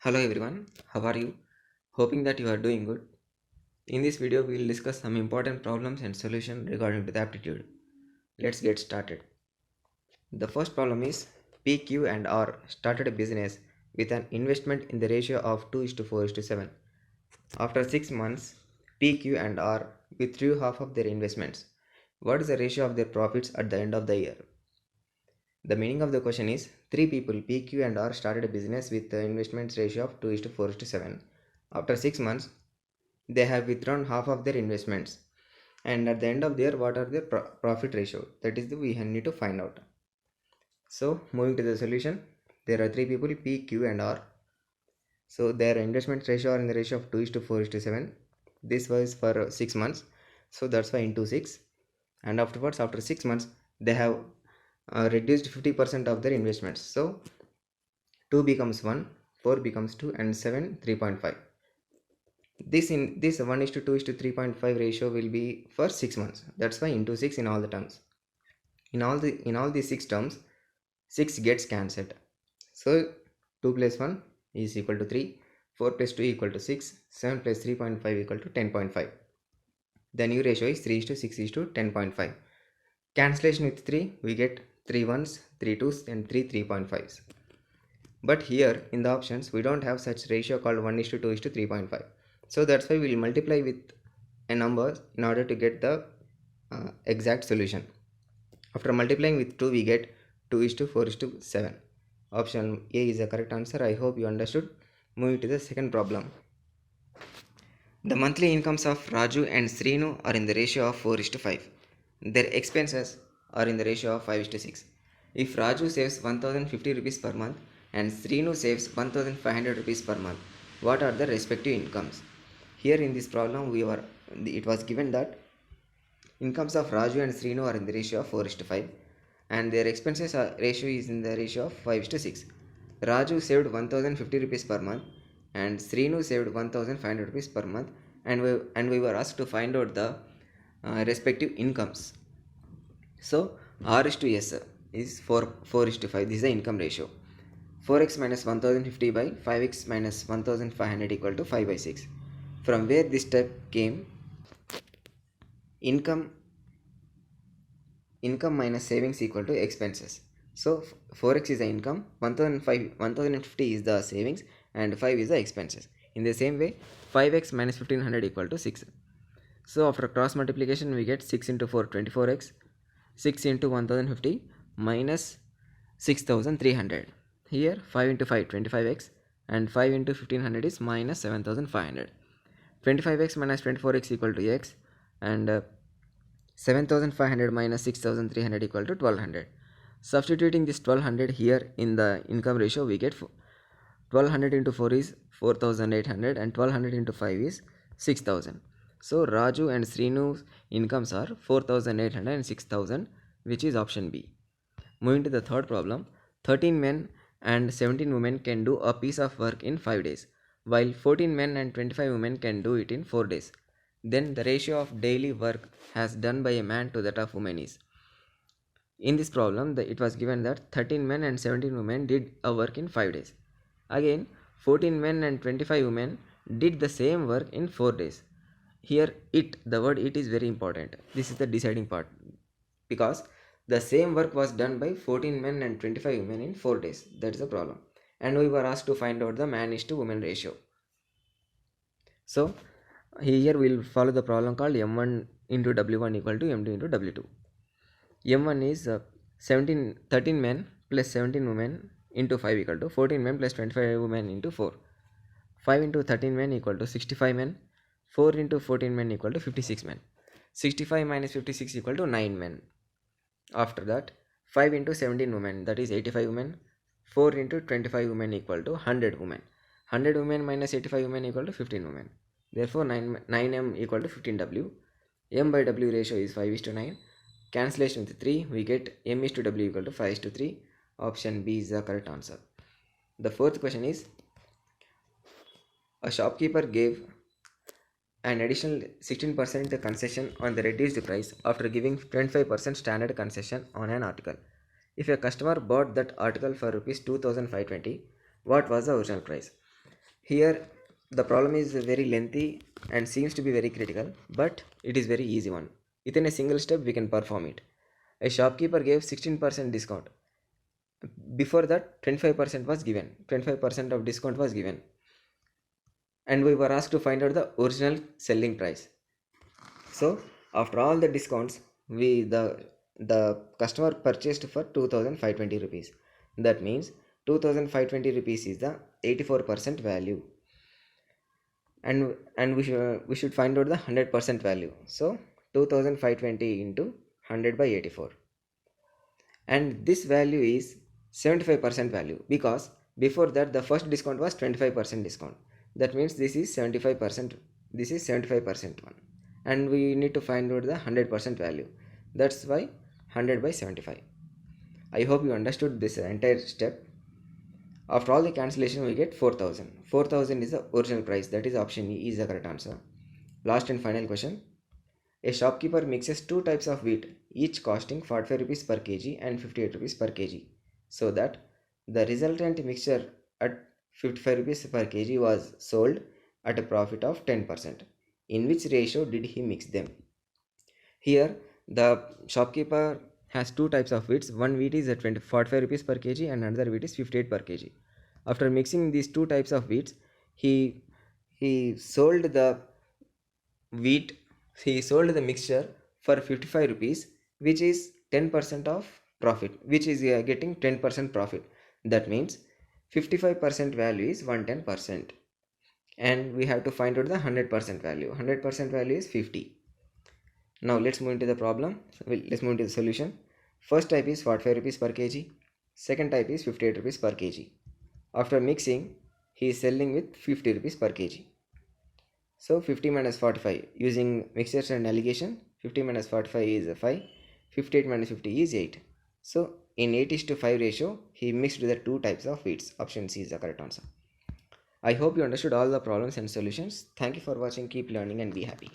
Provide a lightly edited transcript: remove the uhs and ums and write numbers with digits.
Hello everyone, how are you? Hoping that you are doing good. In this video, we will discuss some important problems and solutions regarding to the aptitude. Let's get started. The first problem is P, Q and R started a business with an investment in the ratio of 2 is to 4 is to 7. After 6 months, P, Q and R withdrew half of their investments. What is the ratio of their profits at the end of the year? The meaning of the question is three people P, Q and R started a business with the investments ratio of 2 is to 4 is to 7. After 6 months, they have withdrawn half of their investments, and at the end of the year, what are their profit ratio? That is the we need to find out. So moving to the solution, there are three people P, Q and R. So their investment ratio are in the ratio of 2 is to 4 is to 7. This was for 6 months, so that's why into 6. And afterwards, after 6 months, they have reduced 50% of their investments. So 2 becomes 1, 4 becomes 2 and 7 3.5. This 1 is to 2 is to 3.5 ratio will be for 6 months. That's why into 6 in all the terms. In all these 6 terms, 6 gets cancelled. So 2 plus 1 is equal to 3, 4 plus 2 equal to 6, 7 plus 3.5 equal to 10.5. The new ratio is 3 is to 6 is to 10.5. Cancellation with 3, we get 3 ones, 3 twos and 3 3.5s. But here in the options, we don't have such ratio called 1 is to 2 is to 3.5. So that's why we will multiply with a number in order to get the exact solution. After multiplying with 2, we get 2 is to 4 is to 7. Option A is the correct answer. I hope you understood. Moving to the second problem. The monthly incomes of Raju and Srinu are in the ratio of 4 is to 5. Their expenses are in the ratio of 5 is to 6. If Raju saves 1050 rupees per month and Srinu saves 1500 rupees per month, what are the respective incomes? Here in this problem, it was given that incomes of Raju and Srinu are in the ratio of 4 is to 5 and their expenses ratio is in the ratio of 5 is to 6. Raju saved 1050 rupees per month and Srinu saved 1500 rupees per month, and we were asked to find out the respective incomes. So R is to S is 4 is to 5. This is the income ratio. 4x minus 1050 by 5x minus 1500 equal to 5 by 6. From where this step came, income minus savings equal to expenses. So 4x is the income, 1050 is the savings and 5 is the expenses. In the same way, 5x minus 1500 equal to 6. So after cross multiplication, we get 6 into 4 24x, 6 into 1050 minus 6300. Here 5 into 5 25x and 5 into 1500 is minus 7500. 25x minus 24x equal to x, and 7500 minus 6300 equal to 1200. Substituting this 1200 here in the income ratio, we get 1200 into 4 is 4800 and 1200 into 5 is 6000. So Raju and Srinu's incomes are 4800 and 6000, which is option B. Moving to the third problem, 13 men and 17 women can do a piece of work in 5 days, while 14 men and 25 women can do it in 4 days. Then the ratio of daily work has done by a man to that of women is. In this problem, it was given that 13 men and 17 women did a work in 5 days. Again, 14 men and 25 women did the same work in 4 days. Here the word it is very important. This is the deciding part, because the same work was done by 14 men and 25 women in 4 days. That is the problem. And we were asked to find out the man is to woman ratio. So here we will follow the problem called M1 into W1 equal to M2 into W2. M1 is 13 men plus 17 women into 5 equal to 14 men plus 25 women into 4. 5 into 13 men equal to 65 men. 4 into 14 men equal to 56 men. 65 minus 56 equal to 9 men. After that, 5 into 17 women, that is 85 women. 4 into 25 women equal to 100 women. 100 women minus 85 women equal to 15 women. Therefore 9m equal to 15w. M by W ratio is 5 is to 9. Cancellation with 3, we get M is to W equal to 5 is to 3. Option B is the correct answer. The fourth question is, a shopkeeper gave an additional 16% concession on the reduced price after giving 25% standard concession on an article. If a customer bought that article for rupees 2520, what was the original price? Here the problem is very lengthy and seems to be very critical, but it is very easy one. Within a single step we can perform it. A shopkeeper gave 16% discount. Before that 25% was given, 25% of discount was given, and we were asked to find out the original selling price. So after all the discounts, the customer purchased for 2520 rupees. That means 2520 rupees is the 84% value, and we should find out the 100% value. So 2520 into 100 by 84, and this value is 75% value, because before that the first discount was 25% discount. That means this is 75%, this is 75% one, and we need to find out the 100% value. That's why 100 by 75. I hope you understood this entire step. After all the cancellation we get 4000. 4000 is the original price, that is option E is the correct answer. Last and final question. A shopkeeper mixes two types of wheat, each costing 45 rupees per kg and 58 rupees per kg, so that the resultant mixture at 55 rupees per kg was sold at a profit of 10%. In which ratio did he mix them? Here the shopkeeper has two types of wheats. One wheat is at 45 rupees per kg and another wheat is 58 per kg. After mixing these two types of wheats, he sold the wheat he sold the mixture for 55 rupees, which is 10% of profit, which is getting 10% profit. That means 55% value is 110%, and we have to find out the 100% value. 100% value is 50. Now let's move into the problem. Let's move into the solution. First type is 45 rupees per kg. Second type is 58 rupees per kg. After mixing, he is selling with 50 rupees per kg. So 50 minus 45, using mixtures and alligation, 50 minus 45 is 5, 58 minus 50 is 8. So in 8:5 ratio, he mixed the two types of wheats. Option C is the correct answer. I hope you understood all the problems and solutions. Thank you for watching. Keep learning and be happy.